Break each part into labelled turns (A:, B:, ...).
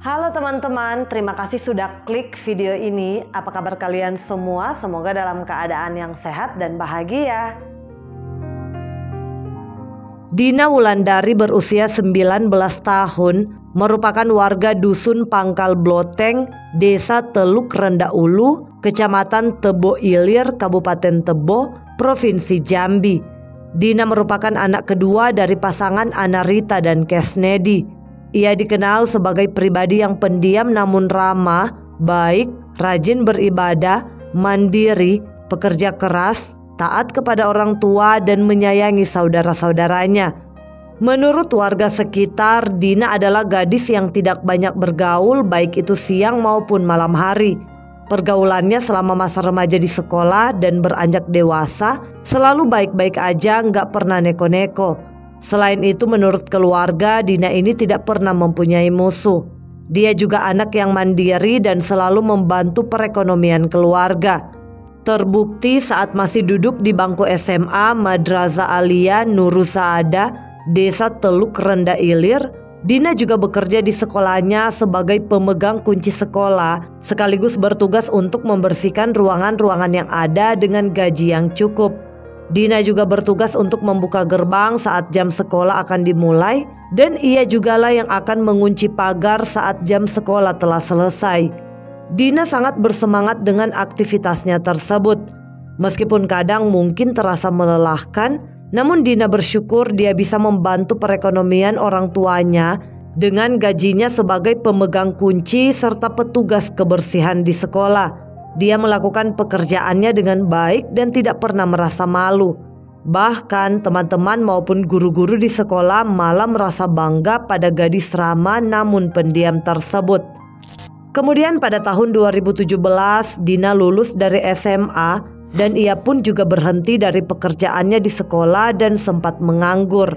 A: Halo teman-teman, terima kasih sudah klik video ini. Apa kabar kalian semua? Semoga dalam keadaan yang sehat dan bahagia. Dina Wulandari berusia 19 tahun, merupakan warga Dusun Pangkal Bloteng, Desa Teluk Rendah Ulu, Kecamatan Tebo Ilir, Kabupaten Tebo, Provinsi Jambi. Dina merupakan anak kedua dari pasangan Anarita dan Kesnedi. Ia dikenal sebagai pribadi yang pendiam namun ramah, baik, rajin beribadah, mandiri, pekerja keras, taat kepada orang tua dan menyayangi saudara-saudaranya. Menurut warga sekitar, Dina adalah gadis yang tidak banyak bergaul baik itu siang maupun malam hari. Pergaulannya selama masa remaja di sekolah dan beranjak dewasa selalu baik-baik aja, nggak pernah neko-neko. Selain itu, menurut keluarga, Dina ini tidak pernah mempunyai musuh. Dia juga anak yang mandiri dan selalu membantu perekonomian keluarga. Terbukti saat masih duduk di bangku SMA Madrasah Alia Nurul Saada, Desa Teluk Rendah Ilir, Dina juga bekerja di sekolahnya sebagai pemegang kunci sekolah, sekaligus bertugas untuk membersihkan ruangan-ruangan yang ada dengan gaji yang cukup. Dina juga bertugas untuk membuka gerbang saat jam sekolah akan dimulai, dan ia jugalah yang akan mengunci pagar saat jam sekolah telah selesai. Dina sangat bersemangat dengan aktivitasnya tersebut. Meskipun kadang mungkin terasa melelahkan, namun Dina bersyukur dia bisa membantu perekonomian orang tuanya dengan gajinya sebagai pemegang kunci serta petugas kebersihan di sekolah. Dia melakukan pekerjaannya dengan baik dan tidak pernah merasa malu. Bahkan teman-teman maupun guru-guru di sekolah malah merasa bangga pada gadis ramah namun pendiam tersebut. Kemudian pada tahun 2017, Dina lulus dari SMA dan ia pun juga berhenti dari pekerjaannya di sekolah dan sempat menganggur.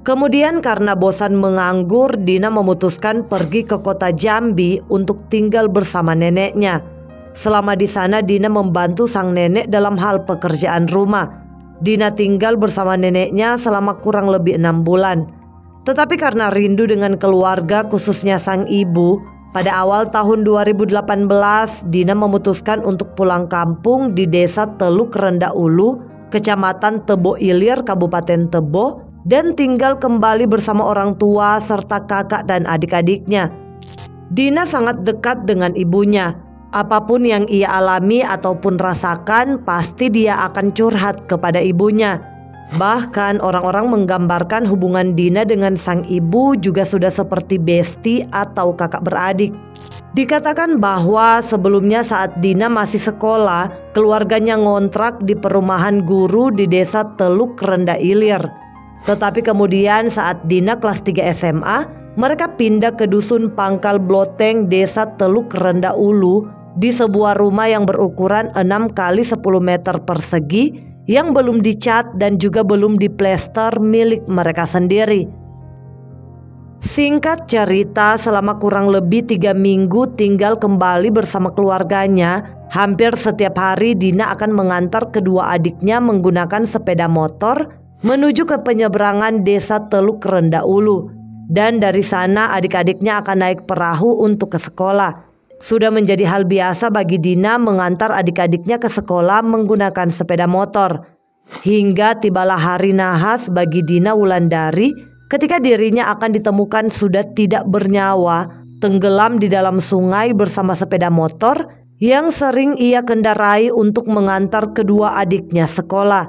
A: Kemudian karena bosan menganggur, Dina memutuskan pergi ke kota Jambi untuk tinggal bersama neneknya. Selama di sana, Dina membantu sang nenek dalam hal pekerjaan rumah. Dina tinggal bersama neneknya selama kurang lebih 6 bulan. Tetapi karena rindu dengan keluarga, khususnya sang ibu, pada awal tahun 2018, Dina memutuskan untuk pulang kampung di Desa Teluk Rendah Ulu, Kecamatan Tebo Ilir, Kabupaten Tebo, dan tinggal kembali bersama orang tua serta kakak dan adik-adiknya. Dina sangat dekat dengan ibunya. Apapun yang ia alami ataupun rasakan, pasti dia akan curhat kepada ibunya. Bahkan orang-orang menggambarkan hubungan Dina dengan sang ibu juga sudah seperti besti atau kakak beradik. Dikatakan bahwa sebelumnya saat Dina masih sekolah, keluarganya ngontrak di perumahan guru di Desa Teluk Rendah Ilir. Tetapi kemudian saat Dina kelas 3 SMA, mereka pindah ke Dusun Pangkal Bloteng, Desa Teluk Rendah Ulu, di sebuah rumah yang berukuran 6 x 10 meter persegi yang belum dicat dan juga belum diplester milik mereka sendiri. Singkat cerita, selama kurang lebih 3 minggu tinggal kembali bersama keluarganya, hampir setiap hari Dina akan mengantar kedua adiknya menggunakan sepeda motor menuju ke penyeberangan Desa Teluk Rendah Ulu. Dan dari sana adik-adiknya akan naik perahu untuk ke sekolah. Sudah menjadi hal biasa bagi Dina mengantar adik-adiknya ke sekolah menggunakan sepeda motor. Hingga tibalah hari nahas bagi Dina Wulandari ketika dirinya akan ditemukan sudah tidak bernyawa, tenggelam di dalam sungai bersama sepeda motor yang sering ia kendarai untuk mengantar kedua adiknya sekolah.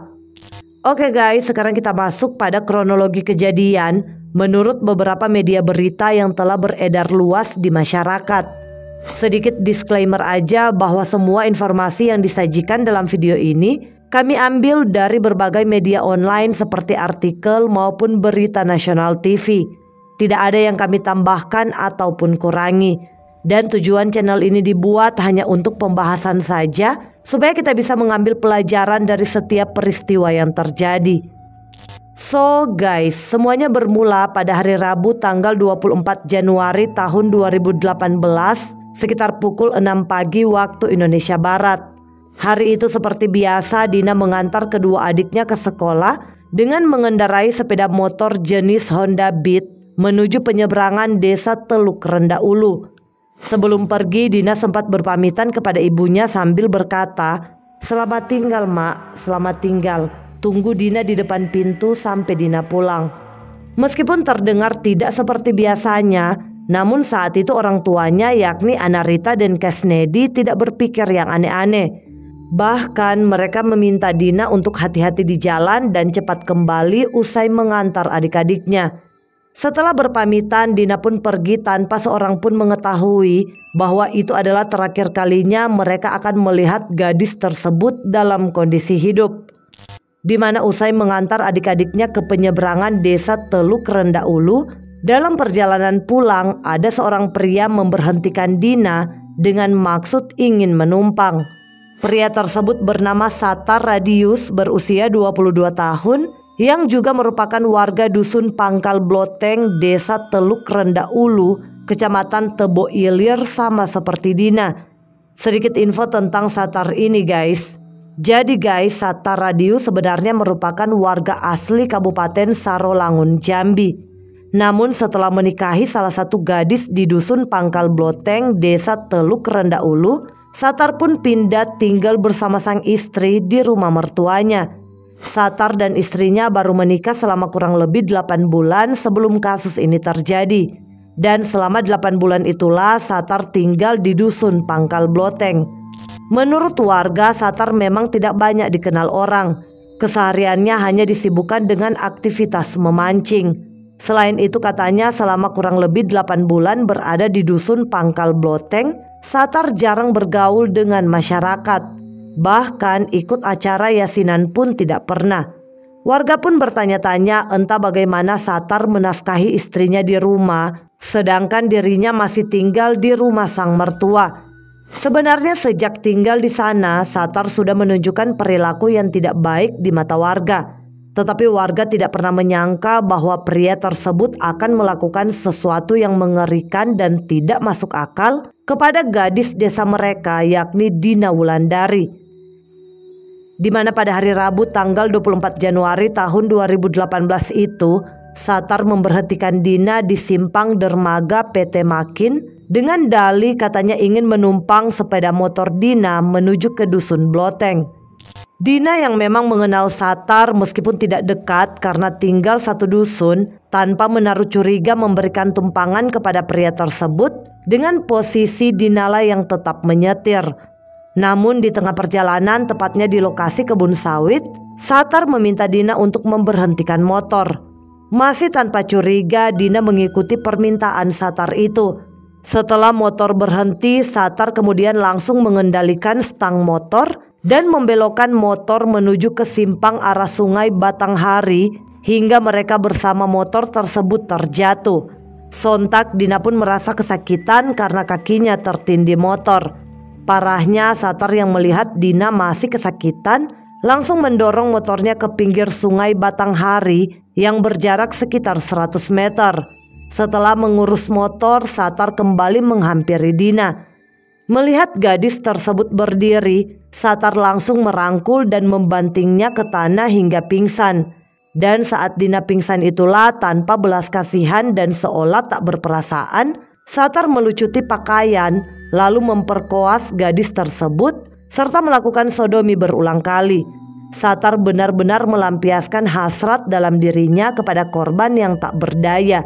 A: Oke guys, sekarang kita masuk pada kronologi kejadian menurut beberapa media berita yang telah beredar luas di masyarakat. Sedikit disclaimer aja bahwa semua informasi yang disajikan dalam video ini kami ambil dari berbagai media online seperti artikel maupun berita nasional TV. Tidak ada yang kami tambahkan ataupun kurangi. Dan tujuan channel ini dibuat hanya untuk pembahasan saja supaya kita bisa mengambil pelajaran dari setiap peristiwa yang terjadi. So guys, semuanya bermula pada hari Rabu tanggal 24 Januari tahun 2018 sekitar pukul 6 pagi waktu Indonesia Barat. Hari itu seperti biasa Dina mengantar kedua adiknya ke sekolah dengan mengendarai sepeda motor jenis Honda Beat menuju penyeberangan Desa Teluk Rendah Ulu. Sebelum pergi, Dina sempat berpamitan kepada ibunya sambil berkata, "Selamat tinggal, Mak, selamat tinggal. Tunggu Dina di depan pintu sampai Dina pulang." Meskipun terdengar tidak seperti biasanya, namun saat itu orang tuanya yakni Anna Rita dan Kesnedi tidak berpikir yang aneh-aneh. Bahkan mereka meminta Dina untuk hati-hati di jalan dan cepat kembali usai mengantar adik-adiknya. Setelah berpamitan, Dina pun pergi tanpa seorang pun mengetahui bahwa itu adalah terakhir kalinya mereka akan melihat gadis tersebut dalam kondisi hidup. Di mana usai mengantar adik-adiknya ke penyeberangan desa Teluk Rendah Ulu, dalam perjalanan pulang ada seorang pria memberhentikan Dina dengan maksud ingin menumpang. Pria tersebut bernama Satar Radius, berusia 22 tahun, yang juga merupakan warga dusun Pangkal Bloteng, desa Teluk Rendah Ulu, kecamatan Tebo Ilir, sama seperti Dina. Sedikit info tentang Satar ini guys. Jadi guys, Satar Radius sebenarnya merupakan warga asli Kabupaten Sarolangun, Jambi. Namun setelah menikahi salah satu gadis di dusun Pangkal Bloteng, desa Teluk Rendah Ulu, Satar pun pindah tinggal bersama sang istri di rumah mertuanya. Satar dan istrinya baru menikah selama kurang lebih 8 bulan sebelum kasus ini terjadi. Dan selama 8 bulan itulah Satar tinggal di dusun Pangkal Bloteng. Menurut warga, Satar memang tidak banyak dikenal orang. Kesehariannya hanya disibukkan dengan aktivitas memancing. Selain itu katanya selama kurang lebih 8 bulan berada di dusun Pangkal Bloteng, Satar jarang bergaul dengan masyarakat. Bahkan ikut acara yasinan pun tidak pernah. Warga pun bertanya-tanya entah bagaimana Satar menafkahi istrinya di rumah, sedangkan dirinya masih tinggal di rumah sang mertua. Sebenarnya sejak tinggal di sana, Satar sudah menunjukkan perilaku yang tidak baik di mata warga. Tetapi warga tidak pernah menyangka bahwa pria tersebut akan melakukan sesuatu yang mengerikan dan tidak masuk akal kepada gadis desa mereka yakni Dina Wulandari. Di mana pada hari Rabu tanggal 24 Januari tahun 2018 itu, Satar memberhentikan Dina di simpang dermaga PT Makin dengan dalih katanya ingin menumpang sepeda motor Dina menuju ke dusun Bloteng. Dina yang memang mengenal Satar meskipun tidak dekat karena tinggal satu dusun, tanpa menaruh curiga memberikan tumpangan kepada pria tersebut dengan posisi Dinalah yang tetap menyetir. Namun di tengah perjalanan, tepatnya di lokasi kebun sawit, Satar meminta Dina untuk memberhentikan motor. Masih tanpa curiga, Dina mengikuti permintaan Satar itu. Setelah motor berhenti, Satar kemudian langsung mengendalikan stang motor dan membelokkan motor menuju ke simpang arah sungai Batanghari hingga mereka bersama motor tersebut terjatuh. Sontak Dina pun merasa kesakitan karena kakinya tertindih motor. Parahnya, Satar yang melihat Dina masih kesakitan langsung mendorong motornya ke pinggir sungai Batanghari yang berjarak sekitar 100 meter. Setelah mengurus motor, Satar kembali menghampiri Dina. Melihat gadis tersebut berdiri, Satar langsung merangkul dan membantingnya ke tanah hingga pingsan. Dan saat Dina pingsan itulah, tanpa belas kasihan dan seolah tak berperasaan, Satar melucuti pakaian lalu memperkoas gadis tersebut serta melakukan sodomi berulang kali. Satar benar-benar melampiaskan hasrat dalam dirinya kepada korban yang tak berdaya.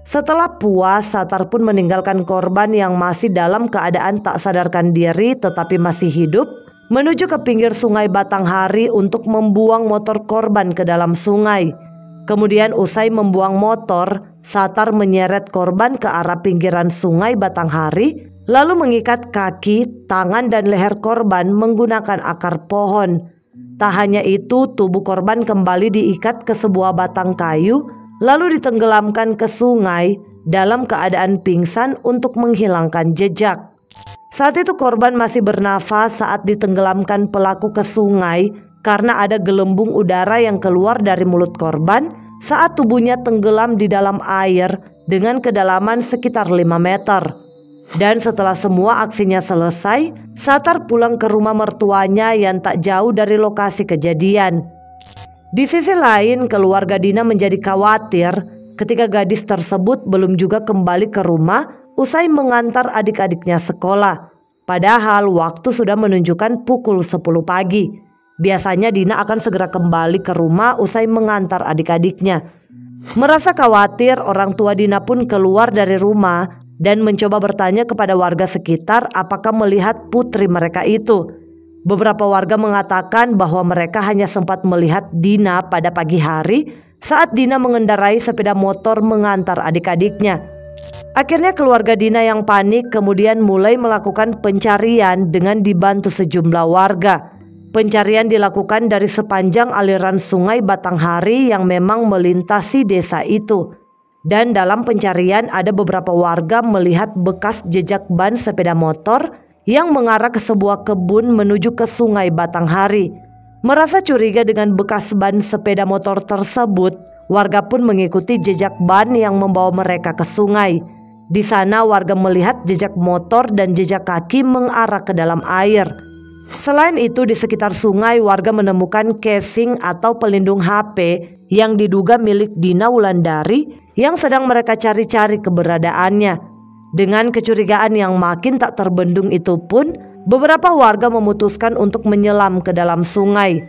A: Setelah puas, Satar pun meninggalkan korban yang masih dalam keadaan tak sadarkan diri tetapi masih hidup, menuju ke pinggir sungai Batanghari untuk membuang motor korban ke dalam sungai. Kemudian usai membuang motor, Satar menyeret korban ke arah pinggiran sungai Batanghari, lalu mengikat kaki, tangan dan leher korban menggunakan akar pohon. Tak hanya itu, tubuh korban kembali diikat ke sebuah batang kayu, lalu ditenggelamkan ke sungai dalam keadaan pingsan untuk menghilangkan jejak. Saat itu korban masih bernafas saat ditenggelamkan pelaku ke sungai karena ada gelembung udara yang keluar dari mulut korban saat tubuhnya tenggelam di dalam air dengan kedalaman sekitar 5 meter. Dan setelah semua aksinya selesai, Satar pulang ke rumah mertuanya yang tak jauh dari lokasi kejadian. Di sisi lain, keluarga Dina menjadi khawatir ketika gadis tersebut belum juga kembali ke rumah usai mengantar adik-adiknya sekolah. Padahal waktu sudah menunjukkan pukul 10 pagi. Biasanya Dina akan segera kembali ke rumah usai mengantar adik-adiknya. Merasa khawatir, orang tua Dina pun keluar dari rumah dan mencoba bertanya kepada warga sekitar apakah melihat putri mereka itu. Beberapa warga mengatakan bahwa mereka hanya sempat melihat Dina pada pagi hari saat Dina mengendarai sepeda motor mengantar adik-adiknya. Akhirnya keluarga Dina yang panik kemudian mulai melakukan pencarian dengan dibantu sejumlah warga. Pencarian dilakukan dari sepanjang aliran sungai Batanghari yang memang melintasi desa itu. Dan dalam pencarian ada beberapa warga melihat bekas jejak ban sepeda motor yang mengarah ke sebuah kebun menuju ke sungai Batanghari. Merasa curiga dengan bekas ban sepeda motor tersebut, warga pun mengikuti jejak ban yang membawa mereka ke sungai. Di sana warga melihat jejak motor dan jejak kaki mengarah ke dalam air. Selain itu, di sekitar sungai warga menemukan casing atau pelindung HP yang diduga milik Dina Wulandari yang sedang mereka cari-cari keberadaannya. Dengan kecurigaan yang makin tak terbendung itu pun, beberapa warga memutuskan untuk menyelam ke dalam sungai.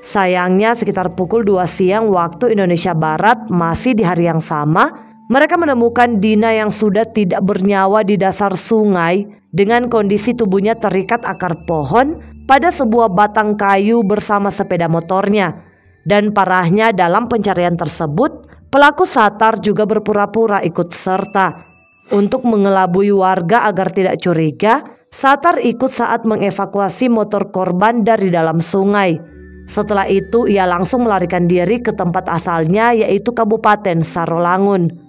A: Sayangnya sekitar pukul 2 siang waktu Indonesia Barat, masih di hari yang sama, mereka menemukan Dina yang sudah tidak bernyawa di dasar sungai dengan kondisi tubuhnya terikat akar pohon pada sebuah batang kayu bersama sepeda motornya. Dan parahnya dalam pencarian tersebut, pelaku Satar juga berpura-pura ikut serta. Untuk mengelabui warga agar tidak curiga, Satar ikut saat mengevakuasi motor korban dari dalam sungai. Setelah itu ia langsung melarikan diri ke tempat asalnya, yaitu Kabupaten Sarolangun.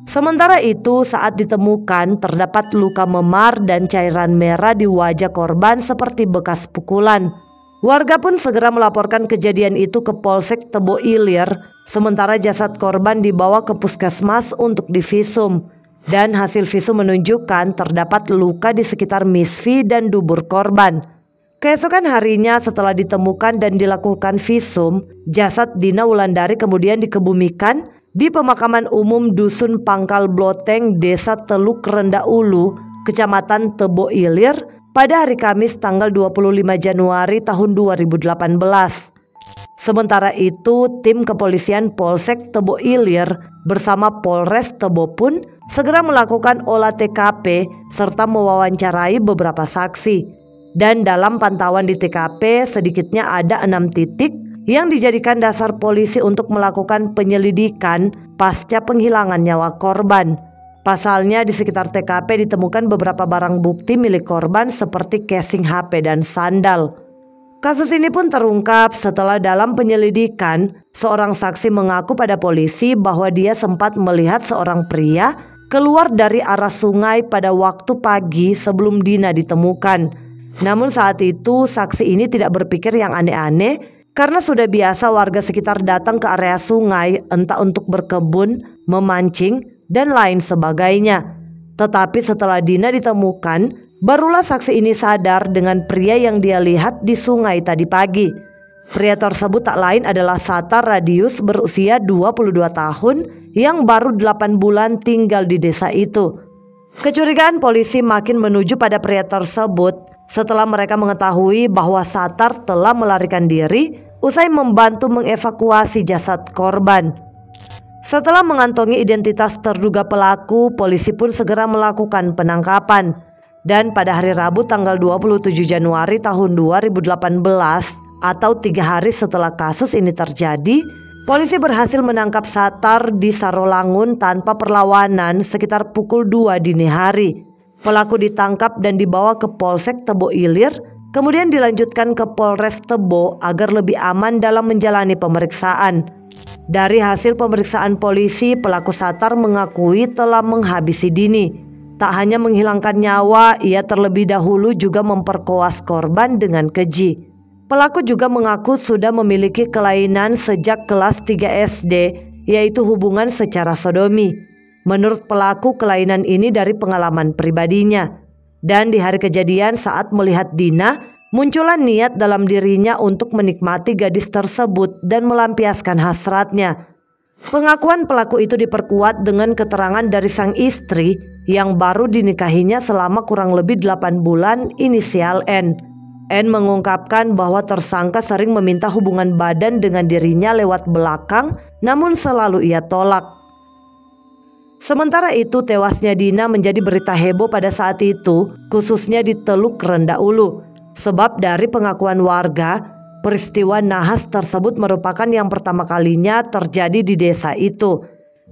A: Sementara itu saat ditemukan terdapat luka memar dan cairan merah di wajah korban seperti bekas pukulan. Warga pun segera melaporkan kejadian itu ke Polsek Tebo Ilir, sementara jasad korban dibawa ke puskesmas untuk divisum. Dan hasil visum menunjukkan terdapat luka di sekitar misfi dan dubur korban. Keesokan harinya setelah ditemukan dan dilakukan visum, jasad Dina Wulandari kemudian dikebumikan di pemakaman umum Dusun Pangkal Bloteng, Desa Teluk Rendah Ulu, Kecamatan Tebo Ilir, pada hari Kamis tanggal 25 Januari tahun 2018. Sementara itu, tim kepolisian Polsek Tebo Ilir bersama Polres Tebo pun segera melakukan olah TKP serta mewawancarai beberapa saksi. Dan dalam pantauan di TKP sedikitnya ada 6 titik yang dijadikan dasar polisi untuk melakukan penyelidikan pasca penghilangan nyawa korban. Pasalnya di sekitar TKP ditemukan beberapa barang bukti milik korban seperti casing HP dan sandal. Kasus ini pun terungkap setelah dalam penyelidikan seorang saksi mengaku pada polisi bahwa dia sempat melihat seorang pria keluar dari arah sungai pada waktu pagi sebelum Dina ditemukan. Namun saat itu saksi ini tidak berpikir yang aneh-aneh karena sudah biasa warga sekitar datang ke area sungai entah untuk berkebun, memancing, dan lain sebagainya. Tetapi setelah Dina ditemukan, barulah saksi ini sadar dengan pria yang dia lihat di sungai tadi pagi. Pria tersebut tak lain adalah Satar Radius berusia 22 tahun yang baru 8 bulan tinggal di desa itu. Kecurigaan polisi makin menuju pada pria tersebut setelah mereka mengetahui bahwa Satar telah melarikan diri usai membantu mengevakuasi jasad korban. Setelah mengantongi identitas terduga pelaku, polisi pun segera melakukan penangkapan. Dan pada hari Rabu tanggal 27 Januari tahun 2018 atau 3 hari setelah kasus ini terjadi, polisi berhasil menangkap Satar di Sarolangun tanpa perlawanan sekitar pukul 2 dini hari. Pelaku ditangkap dan dibawa ke Polsek Tebo Ilir, kemudian dilanjutkan ke Polres Tebo agar lebih aman dalam menjalani pemeriksaan. Dari hasil pemeriksaan polisi, pelaku Satar mengakui telah menghabisi Dini. Tak hanya menghilangkan nyawa, ia terlebih dahulu juga memperkoas korban dengan keji. Pelaku juga mengaku sudah memiliki kelainan sejak kelas 3 SD, yaitu hubungan secara sodomi. Menurut pelaku, kelainan ini dari pengalaman pribadinya. Dan di hari kejadian saat melihat Dina, muncullah niat dalam dirinya untuk menikmati gadis tersebut dan melampiaskan hasratnya. Pengakuan pelaku itu diperkuat dengan keterangan dari sang istri yang baru dinikahinya selama kurang lebih 8 bulan inisial N. N mengungkapkan bahwa tersangka sering meminta hubungan badan dengan dirinya lewat belakang, namun selalu ia tolak. Sementara itu, tewasnya Dina menjadi berita heboh pada saat itu, khususnya di Teluk Rendah Ulu. Sebab dari pengakuan warga, peristiwa nahas tersebut merupakan yang pertama kalinya terjadi di desa itu.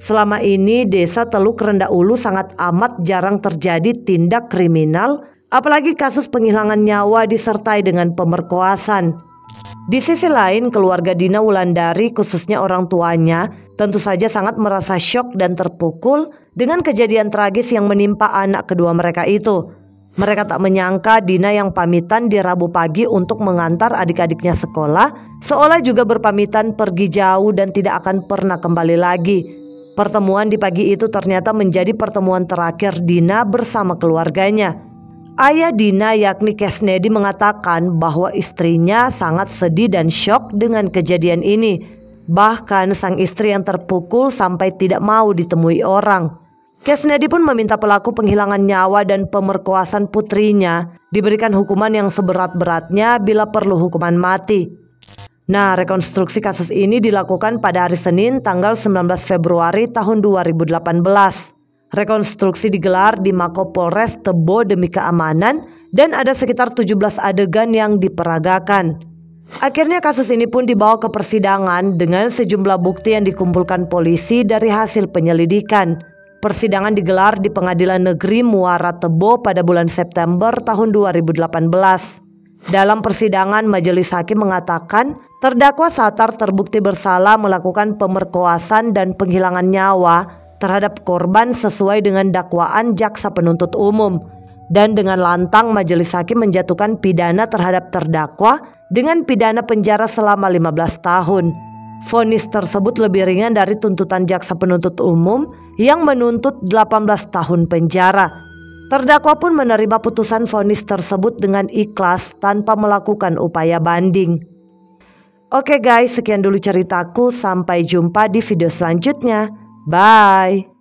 A: Selama ini desa Teluk Rendah Ulu sangat amat jarang terjadi tindak kriminal, apalagi kasus penghilangan nyawa disertai dengan pemerkosaan. Di sisi lain, keluarga Dina Wulandari, khususnya orang tuanya, tentu saja sangat merasa syok dan terpukul dengan kejadian tragis yang menimpa anak kedua mereka itu. Mereka tak menyangka Dina yang pamitan di Rabu pagi untuk mengantar adik-adiknya sekolah, seolah juga berpamitan pergi jauh dan tidak akan pernah kembali lagi. Pertemuan di pagi itu ternyata menjadi pertemuan terakhir Dina bersama keluarganya. Ayah Dina yakni Kesnedi mengatakan bahwa istrinya sangat sedih dan syok dengan kejadian ini. Bahkan sang istri yang terpukul sampai tidak mau ditemui orang. Kesnedi pun meminta pelaku penghilangan nyawa dan pemerkosaan putrinya diberikan hukuman yang seberat-beratnya bila perlu hukuman mati. Nah, rekonstruksi kasus ini dilakukan pada hari Senin tanggal 19 Februari tahun 2018. Rekonstruksi digelar di Mako Polres Tebo demi keamanan dan ada sekitar 17 adegan yang diperagakan. Akhirnya kasus ini pun dibawa ke persidangan dengan sejumlah bukti yang dikumpulkan polisi dari hasil penyelidikan. Persidangan digelar di Pengadilan Negeri Muara Tebo pada bulan September tahun 2018. Dalam persidangan, majelis hakim mengatakan terdakwa Satar terbukti bersalah melakukan pemerkosaan dan penghilangan nyawa terhadap korban sesuai dengan dakwaan jaksa penuntut umum. Dan dengan lantang majelis hakim menjatuhkan pidana terhadap terdakwa dengan pidana penjara selama 15 tahun. Vonis tersebut lebih ringan dari tuntutan jaksa penuntut umum yang menuntut 18 tahun penjara. Terdakwa pun menerima putusan vonis tersebut dengan ikhlas tanpa melakukan upaya banding. Oke guys, sekian dulu ceritaku. Sampai jumpa di video selanjutnya. Bye.